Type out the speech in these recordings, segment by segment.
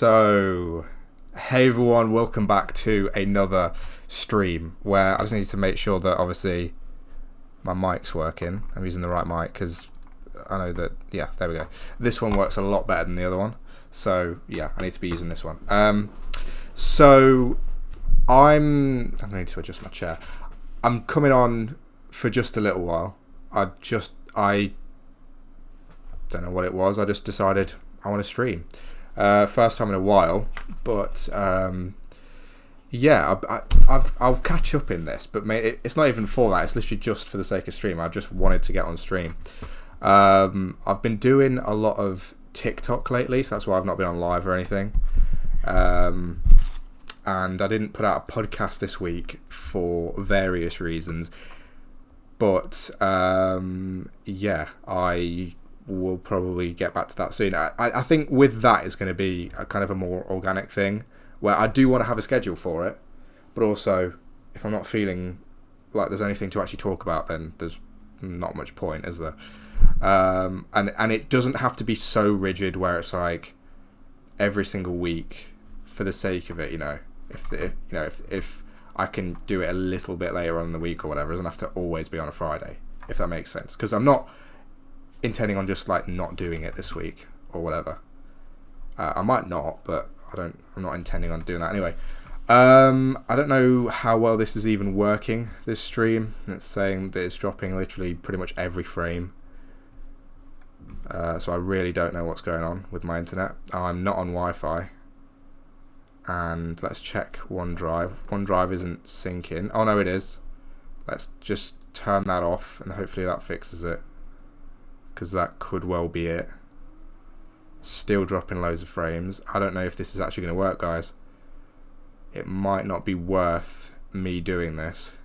So, hey everyone, welcome back to another stream where I just need to make sure that obviously my mic's working. I'm using the right mic because I know that, yeah, there we go. This one works a lot better than the other one. So, yeah, I need to be using this one. So, I'm going to need to adjust my chair. I'm coming on for just a little while. I don't know what it was. I just decided I want to stream. First time in a while, but yeah, I'll catch up in this, but it's not even for that. It's literally just for the sake of stream. I just wanted to get on stream. I've been doing a lot of TikTok lately, so that's why I've not been on live or anything. And I didn't put out a podcast this week for various reasons, but yeah, I will probably get back to that soon. I think with that is going to be a kind of a more organic thing where I do want to have a schedule for it, but also if I'm not feeling like there's anything to actually talk about, then there's not much point, is there? And it doesn't have to be so rigid where it's like every single week for the sake of it, you know. If I can do it a little bit later on in the week or whatever, it doesn't have to always be on a Friday, if that makes sense. Because I'm not intending on just like not doing it this week or whatever. I might not, but I'm not intending on doing that anyway. I don't know how well this is even working, this stream. It's saying that it's dropping literally pretty much every frame. So I really don't know what's going on with my internet. I'm not on Wi-Fi. And let's check OneDrive. OneDrive isn't syncing. Oh no, it is. Let's just turn that off and hopefully that fixes it, because that could well be it. Still dropping loads of frames. I don't know if this is actually going to work, guys. It might not be worth me doing this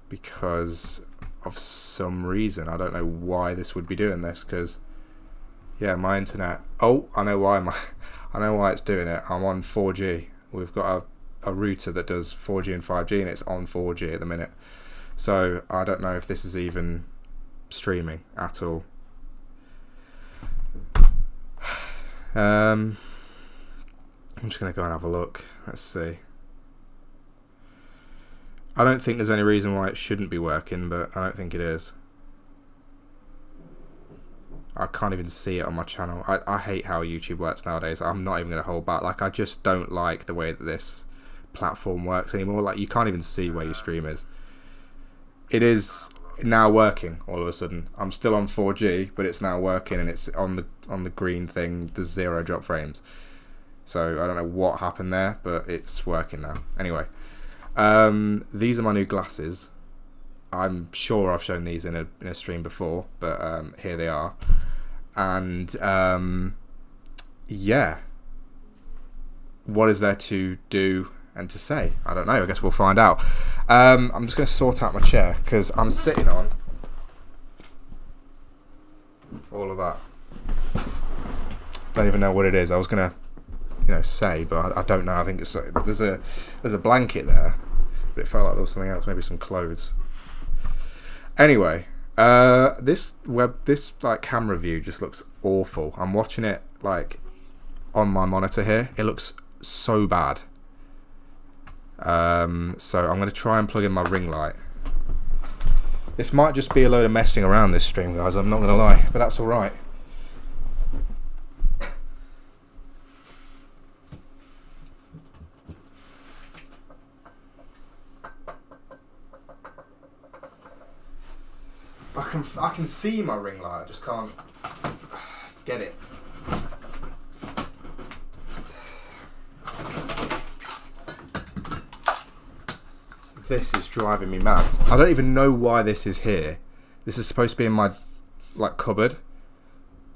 because of some reason. I don't know why this would be doing this, because yeah, my internet. Oh, I know why. I know why it's doing it. I'm on 4G. We've got a router that does 4G and 5G, and it's on 4G at the minute. So I don't know if this is even streaming at all. I'm just going to go and have a look. Let's see. I don't think there's any reason why it shouldn't be working, but I don't think it is. I can't even see it on my channel. I hate how YouTube works nowadays. I'm not even going to hold back. Like, I just don't like the way that this platform works anymore. Like, you can't even see where your stream is. It is now working all of a sudden. I'm still on 4G, but it's now working, and it's on the green thing. There's 0 drop frames. So I don't know what happened there, but it's working now. Anyway, these are my new glasses. I'm sure I've shown these in a stream before, but here they are. And yeah, what is there to do and to say? I don't know. I guess we'll find out. I'm just going to sort out my chair because I'm sitting on all of that. Don't even know what it is. I was going to, say, but I don't know. I think it's there's a blanket there, but it felt like there was something else. Maybe some clothes. Anyway, this like camera view just looks awful. I'm watching it like on my monitor here. It looks so bad. So I'm going to try and plug in my ring light. This might just be a load of messing around this stream, guys. I'm not going to lie, but that's all right. I can see my ring light. I just can't get it. This is driving me mad. I don't even know why this is here. This is supposed to be in my cupboard.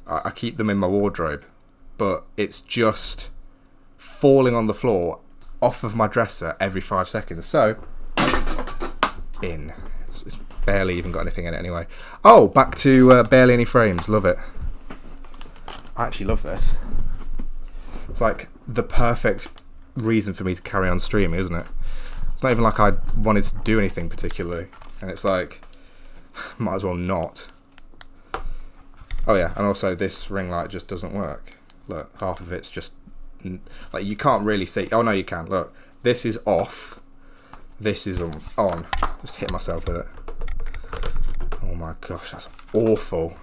I keep them in my wardrobe, but it's just falling on the floor off of my dresser every 5 seconds. So it's barely even got anything in it anyway. Oh, back to barely any frames. Love it. I actually love this. It's like the perfect reason for me to carry on streaming, isn't it? It's not even like I wanted to do anything particularly, and it's like might as well not. Oh yeah, and also this ring light just doesn't work. Look, half of it's just like you can't really see. Oh no, you can. Look, this is off. This is on. Just hit myself with it. Oh my gosh, that's awful.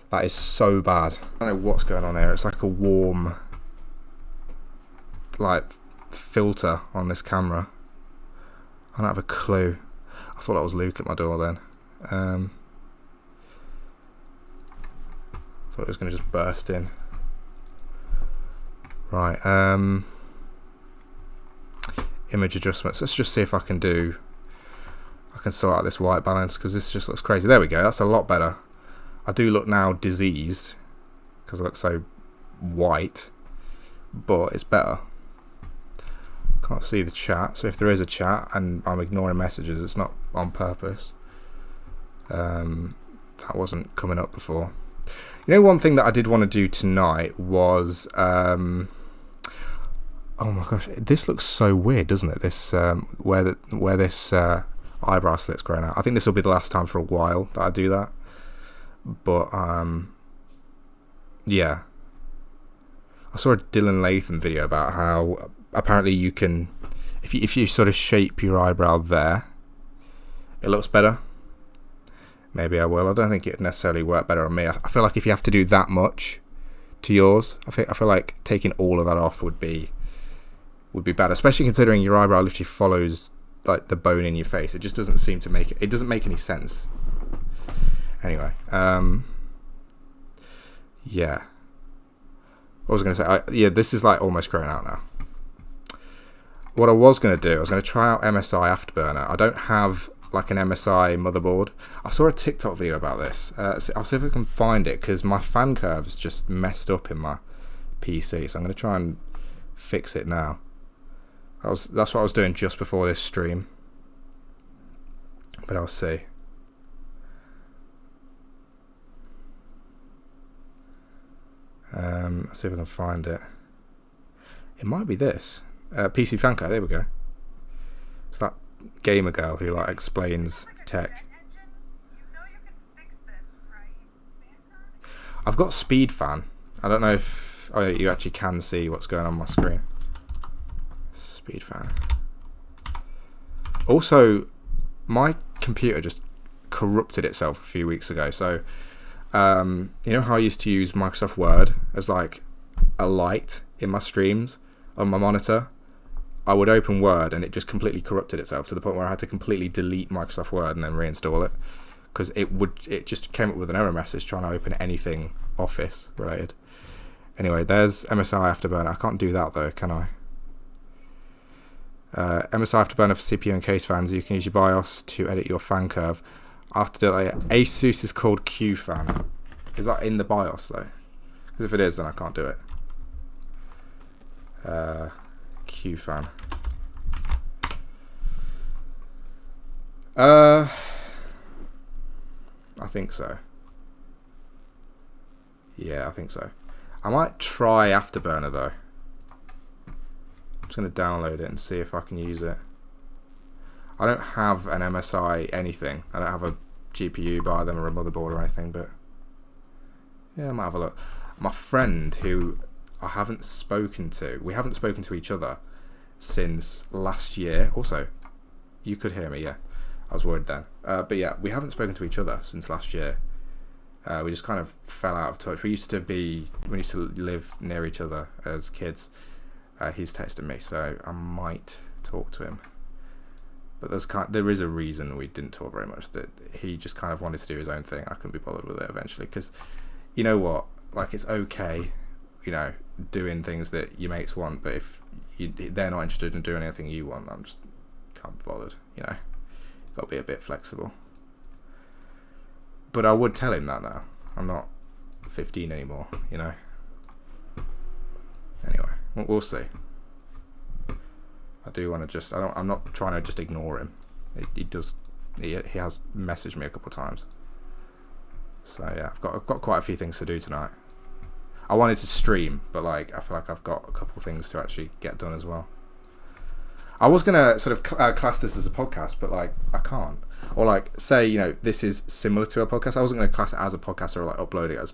That is so bad. I don't know what's going on here. It's like a warm, like, filter on this camera. I don't have a clue. I thought that was Luke at my door then. Thought it was going to just burst in. Right. Image adjustments. Let's just see if I can sort out this white balance, because this just looks crazy. There we go. That's a lot better. I do look now diseased because I look so white, but it's better. Can't see the chat, so if there is a chat and I'm ignoring messages, it's not on purpose. That wasn't coming up before. You know, one thing that I did want to do tonight was oh my gosh, this looks so weird, doesn't it? This where this eyebrow slit's growing out. I think this will be the last time for a while that I do that. But yeah, I saw a Dylan Latham video about how apparently you can, if you sort of shape your eyebrow there, it looks better. Maybe I will. I don't think it'd necessarily work better on me. I feel like if you have to do that much to yours, I feel like taking all of that off would be bad, especially considering your eyebrow literally follows like the bone in your face. It just doesn't seem to make it doesn't make any sense. Anyway, yeah. What was I going to say? Yeah, this is like almost growing out now. What I was going to do, I was going to try out MSI Afterburner. I don't have like an MSI motherboard. I saw a TikTok video about this. I'll see if I can find it, because my fan curve is just messed up in my PC. So I'm going to try and fix it now. That's what I was doing just before this stream. But I'll see. Let's see if I can find it. It might be this. PC Fanco, there we go. It's that gamer girl who like explains tech. I've got Speed Fan. I don't know if you actually can see what's going on my screen. Speed Fan. Also, my computer just corrupted itself a few weeks ago. So, you know how I used to use Microsoft Word as like a light in my streams on my monitor? I would open Word and it just completely corrupted itself to the point where I had to completely delete Microsoft Word and then reinstall it, because it just came up with an error message trying to open anything Office related. Anyway, there's MSI Afterburner. I can't do that though, can I? MSI Afterburner for CPU and case fans. You can use your BIOS to edit your fan curve. I have to do it later. Asus is called QFan. Is that in the BIOS though? Because if it is, then I can't do it. QFan. I think so. Yeah, I think so. I might try Afterburner though. I'm just going to download it and see if I can use it. I don't have an MSI anything. I don't have a GPU by them or a motherboard or anything, but yeah, I might have a look. My friend who I haven't spoken to, we haven't spoken to each other since last year. Also, you could hear me, yeah. I was worried then. But yeah, we haven't spoken to each other since last year. We just kind of fell out of touch. We used to live near each other as kids. He's texted me, so I might talk to him. But there is a reason we didn't talk very much. That he just kind of wanted to do his own thing. I couldn't be bothered with it eventually, because you know what? Like, it's okay, you know, doing things that your mates want, but if they're not interested in doing anything you want, I'm just can't be bothered. You know, got to be a bit flexible. But I would tell him that now. I'm not 15 anymore, you know. Anyway, we'll see. I do want to just. I'm not trying to just ignore him. He has messaged me a couple of times. So yeah, I've got quite a few things to do tonight. I wanted to stream, but like I feel like I've got a couple of things to actually get done as well. I was gonna sort of class this as a podcast, but like I can't. Or like say, you know, this is similar to a podcast. I wasn't gonna class it as a podcast or like upload it as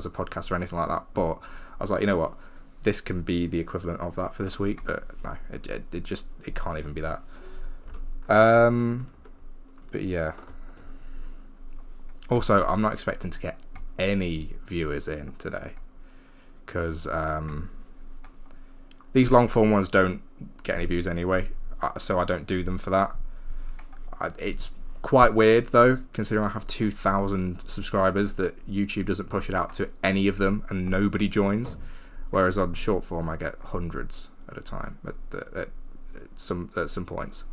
a podcast or anything like that. But I was like, you know what, this can be the equivalent of that for this week. But no, it can't even be that. But yeah. Also, I'm not expecting to get any viewers in today because these long form ones don't get any views anyway, so I don't do them for that. It's quite weird though, considering I have 2,000 subscribers, that YouTube doesn't push it out to any of them and nobody joins, whereas on short form I get hundreds at a time at some points,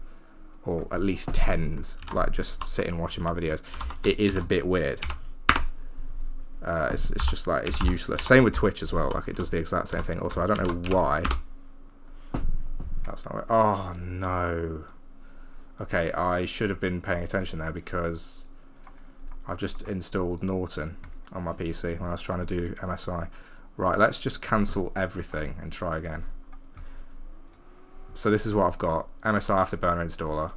or at least tens, like just sitting watching my videos. It is a bit weird. It's just like, it's useless. Same with Twitch as well, like it does the exact same thing. Also, I don't know why. That's not. Oh no. Okay, I should have been paying attention there because I've just installed Norton on my PC when I was trying to do MSI. Right, let's just cancel everything and try again. So this is what I've got. MSI Afterburner installer.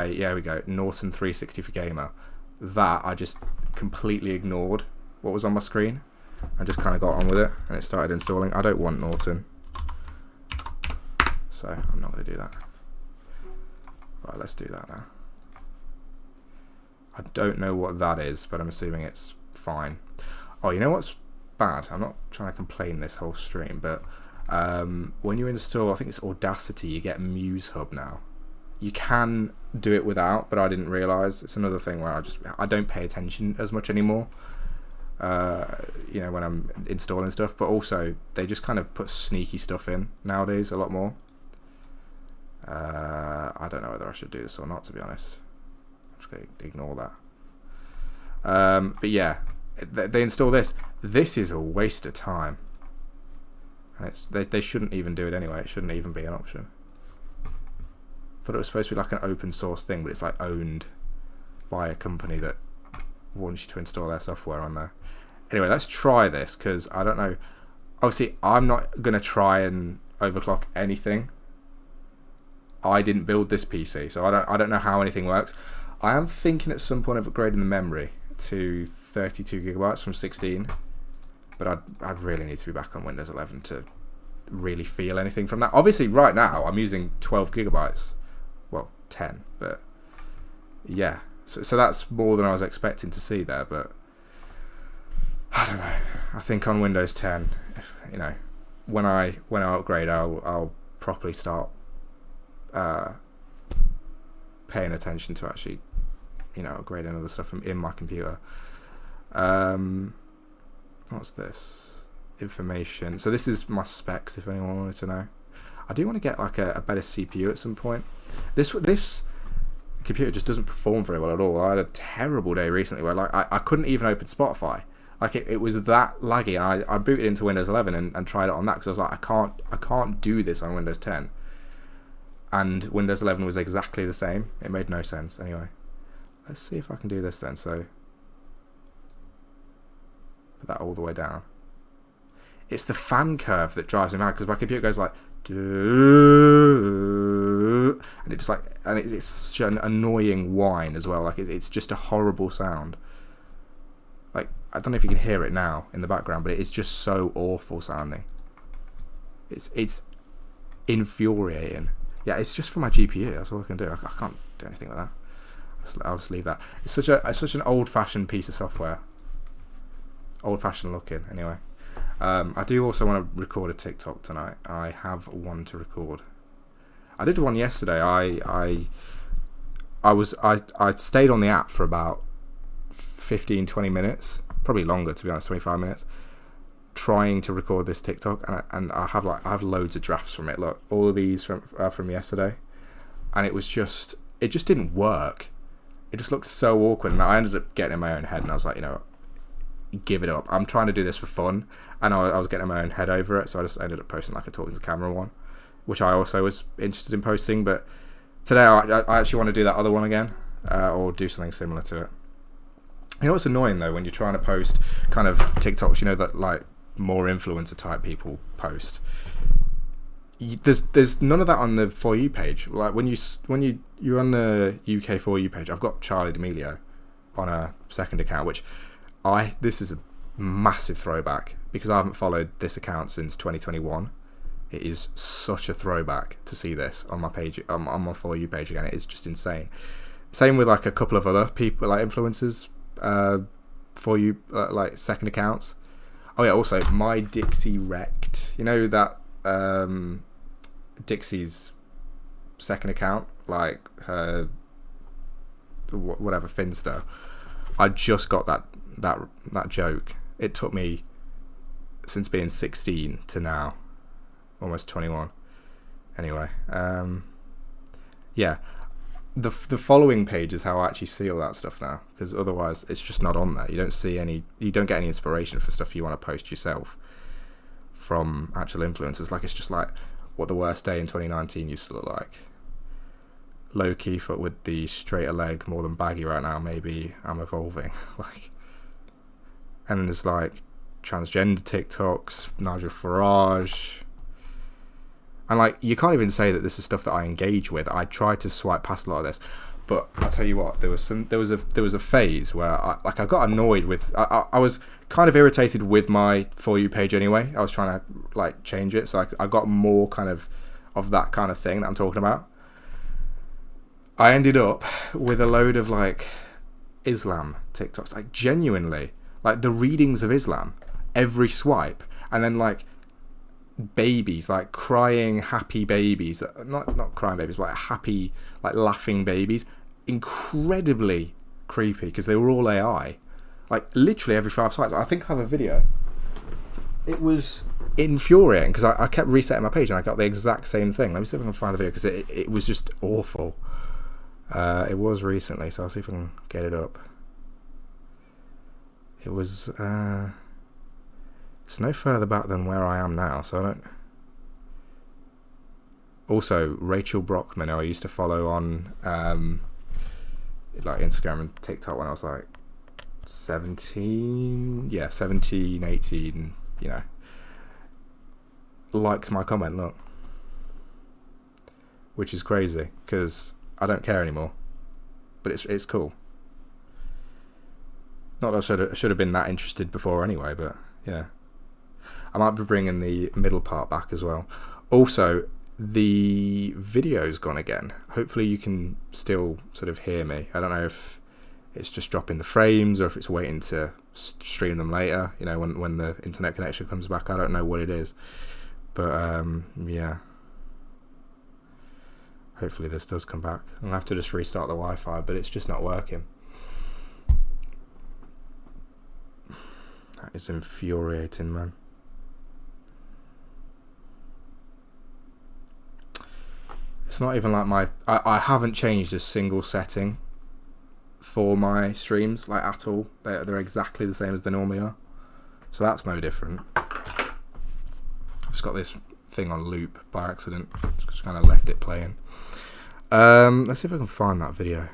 Yeah, we go. Norton 360 for Gamer. That I just completely ignored what was on my screen and just kind of got on with it, and it started installing. I don't want Norton, so I'm not going to do that. Right, let's do that now. I don't know what that is, but I'm assuming it's fine. Oh, you know what's bad? I'm not trying to complain this whole stream, but when you install, I think it's Audacity, you get Muse Hub now. You can do it without, but I didn't realise. It's another thing where I don't pay attention as much anymore. You know, when I'm installing stuff, but also they just kind of put sneaky stuff in nowadays a lot more. I don't know whether I should do this or not, to be honest. I'm just going to ignore that. But yeah, they install this. This is a waste of time, and they shouldn't even do it anyway. It shouldn't even be an option. I thought it was supposed to be like an open source thing, but it's like owned by a company that wants you to install their software on there. Anyway, let's try this, because I don't know. Obviously, I'm not going to try and overclock anything. I didn't build this PC, so I don't know how anything works. I am thinking at some point of upgrading the memory to 32 gigabytes from 16, but I'd really need to be back on Windows 11 to really feel anything from that. Obviously, right now I'm using 12 gigabytes, well, 10, but yeah. So that's more than I was expecting to see there, but I don't know. I think on Windows 10, you know, when I upgrade, I'll properly start paying attention to actually, you know, upgrading other stuff in my computer. What's this? Information. So this is my specs, if anyone wanted to know. I do want to get like a better CPU at some point. This computer just doesn't perform very well at all. I had a terrible day recently where like I couldn't even open Spotify. Like it was that laggy, and I booted into Windows 11 and tried it on that because I was like, I can't do this on Windows 10. And Windows 11 was exactly the same. It made no sense. Anyway, let's see if I can do this then. So put that all the way down. It's the fan curve that drives me mad, because my computer goes like, and it just like, and it's such an annoying whine as well. Like it's just a horrible sound. Like, I don't know if you can hear it now in the background, but it's just so awful sounding. It's infuriating. Yeah, it's just for my GPU. That's all I can do. I can't do anything with that. I'll just leave that. It's such an old-fashioned piece of software. Old-fashioned looking, anyway. I do also want to record a TikTok tonight. I have one to record. I did one yesterday. I stayed on the app for about 15-20 minutes, probably longer, to be honest, 25 minutes, trying to record this TikTok, and I have loads of drafts from it. Look, all of these from yesterday, and it just didn't work. It just looked so awkward, and I ended up getting in my own head, and I was like, you know, give it up. I'm trying to do this for fun, and I was getting my own head over it, so I just ended up posting like a talking to camera one, which I also was interested in posting. But today I actually want to do that other one again, or do something similar to it. You know what's annoying though, when you're trying to post kind of TikToks, you know, that like more influencer type people post, there's none of that on the For You page. Like when you're on the UK For You page, I've got Charlie D'Amelio on a second account, which this is a massive throwback because I haven't followed this account since 2021. It is such a throwback to see this on my page, on my For You page again. It is just insane. Same with like a couple of other people, like influencers, For You, like second accounts. Oh yeah, also My Dixie Wrecked. You know that Dixie's second account, like her whatever Finsta. I just got that joke. It took me since being 16 to now, almost 21. Anyway, yeah. The following page is how I actually see all that stuff now, because otherwise it's just not on there. You don't get any inspiration for stuff you want to post yourself from actual influencers. Like, it's just like what the worst day in 2019 used to look like. Low key foot with the straighter leg, more than baggy right now. Maybe I'm evolving. Like, and then there's like transgender TikToks, Nigel Farage. And like, you can't even say that this is stuff that I engage with. I try to swipe past a lot of this, but I'll tell you what, there was a phase where I got annoyed with. I was kind of irritated with my For You page anyway. I was trying to like change it, so I got more kind of that kind of thing that I'm talking about. I ended up with a load of like Islam TikToks, like genuinely, like the readings of Islam every swipe, and then like babies, like crying happy babies, not crying babies, but like happy, like laughing babies. Incredibly creepy because they were all AI, like literally every 5 swipes. I think I have a video. It was infuriating because I kept resetting my page and I got the exact same thing. Let me see if I can find the video because it was just awful. It was recently, so I'll see if I can get it up. It was it's no further back than where I am now, so I don't. Also, Rachel Brockman, who I used to follow on like Instagram and TikTok when I was like 17, 18, you know, liked my comment, look, which is crazy because I don't care anymore, but it's cool. Not that I should have been that interested before anyway, but yeah. I might be bringing the middle part back as well. Also, the video's gone again. Hopefully you can still sort of hear me. I don't know if it's just dropping the frames or if it's waiting to stream them later, you know, when the internet connection comes back. I don't know what it is. But, yeah. Hopefully this does come back. I'll have to just restart the Wi-Fi, but it's just not working. That is infuriating, man. It's not even like I haven't changed a single setting for my streams, like at all. They're exactly the same as they normally are. So that's no different. I've just got this thing on loop by accident. Just kind of left it playing. Let's see if I can find that video.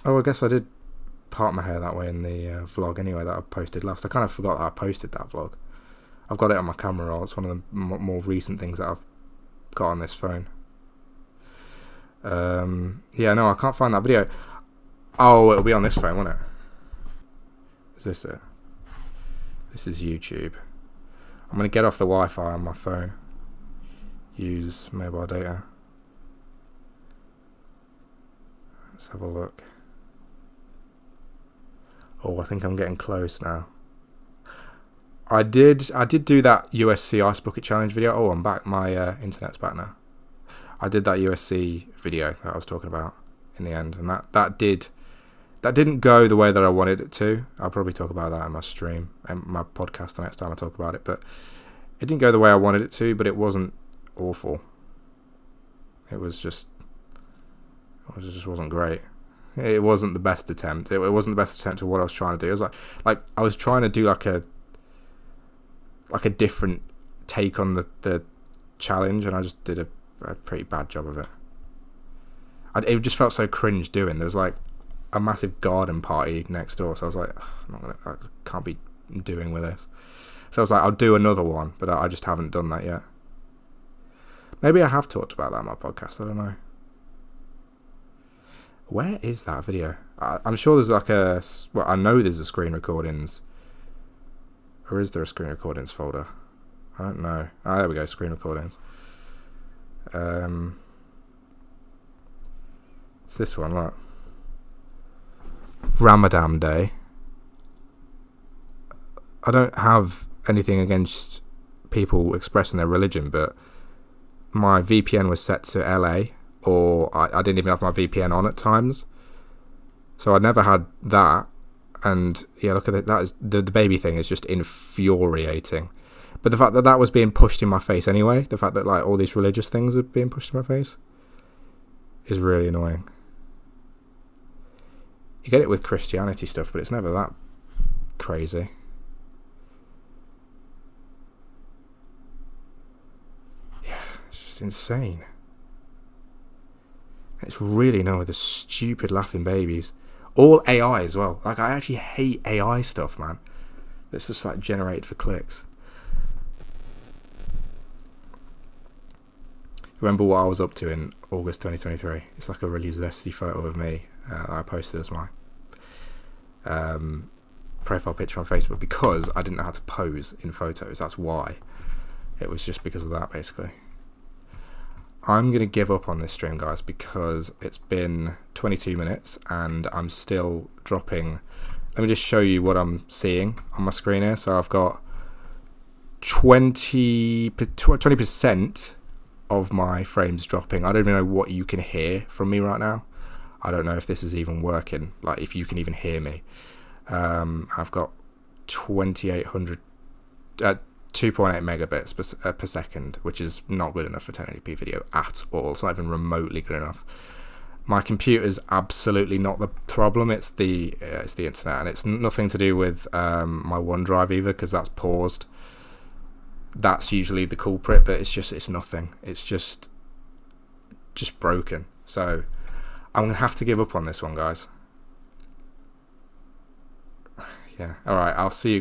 Oh, I guess I did part my hair that way in the vlog anyway that I posted last. I kind of forgot that I posted that vlog. I've got it on my camera roll. It's one of the more recent things that I've got on this phone. Yeah, no, I can't find that video. Oh, it'll be on this phone, won't it? Is this it? This is YouTube. I'm going to get off the Wi-Fi on my phone. Use mobile data. Let's have a look. Oh, I think I'm getting close now. I did do that USC Ice Bucket Challenge video. Oh, I'm back. My internet's back now. I did that USC video that I was talking about in the end, and that didn't go the way that I wanted it to. I'll probably talk about that in my stream and my podcast the next time I talk about it. But it didn't go the way I wanted it to. But it wasn't awful. It just wasn't great. It wasn't the best attempt. It wasn't the best attempt of what I was trying to do. It was like I was trying to do like a different take on the challenge, and I just did a pretty bad job of it. It just felt so cringe doing. There was like a massive garden party next door, so I was like, I can't be doing with this. So I was like, I'll do another one, but I just haven't done that yet. Maybe I have talked about that on my podcast, I don't know. Where is that video? I'm sure there's like I know there's a screen recordings. Or is there a screen recordings folder? I don't know. Ah, there we go, screen recordings. It's this one, look. Ramadan Day. I don't have anything against people expressing their religion, but my VPN was set to LA, or I didn't even have my VPN on at times. So I never had that. And yeah, look at it. That is the baby thing is just infuriating. But the fact that that was being pushed in my face anyway, the fact that like all these religious things are being pushed in my face, is really annoying. You get it with Christianity stuff, but it's never that crazy. Yeah, it's just insane. It's really annoying, the stupid laughing babies. All AI as well. Like, I actually hate AI stuff, man. That's just like generated for clicks. Remember what I was up to in August 2023? It's like a really zesty photo of me I posted as my profile picture on Facebook, because I didn't know how to pose in photos. That's why. It was just because of that, basically. I'm going to give up on this stream, guys, because it's been 22 minutes and I'm still dropping. Let me just show you what I'm seeing on my screen here. So I've got 20% of my frames dropping. I don't even know what you can hear from me right now. I don't know if this is even working, like if you can even hear me. I've got 2.8 megabits per second, which is not good enough for 1080p video at all. It's not even remotely good enough. My computer's absolutely not the problem. It's the internet, and it's nothing to do with my OneDrive either, because that's paused. That's usually the culprit, but it's nothing. It's just broken. So I'm gonna have to give up on this one, guys. Yeah. All right. I'll see you guys.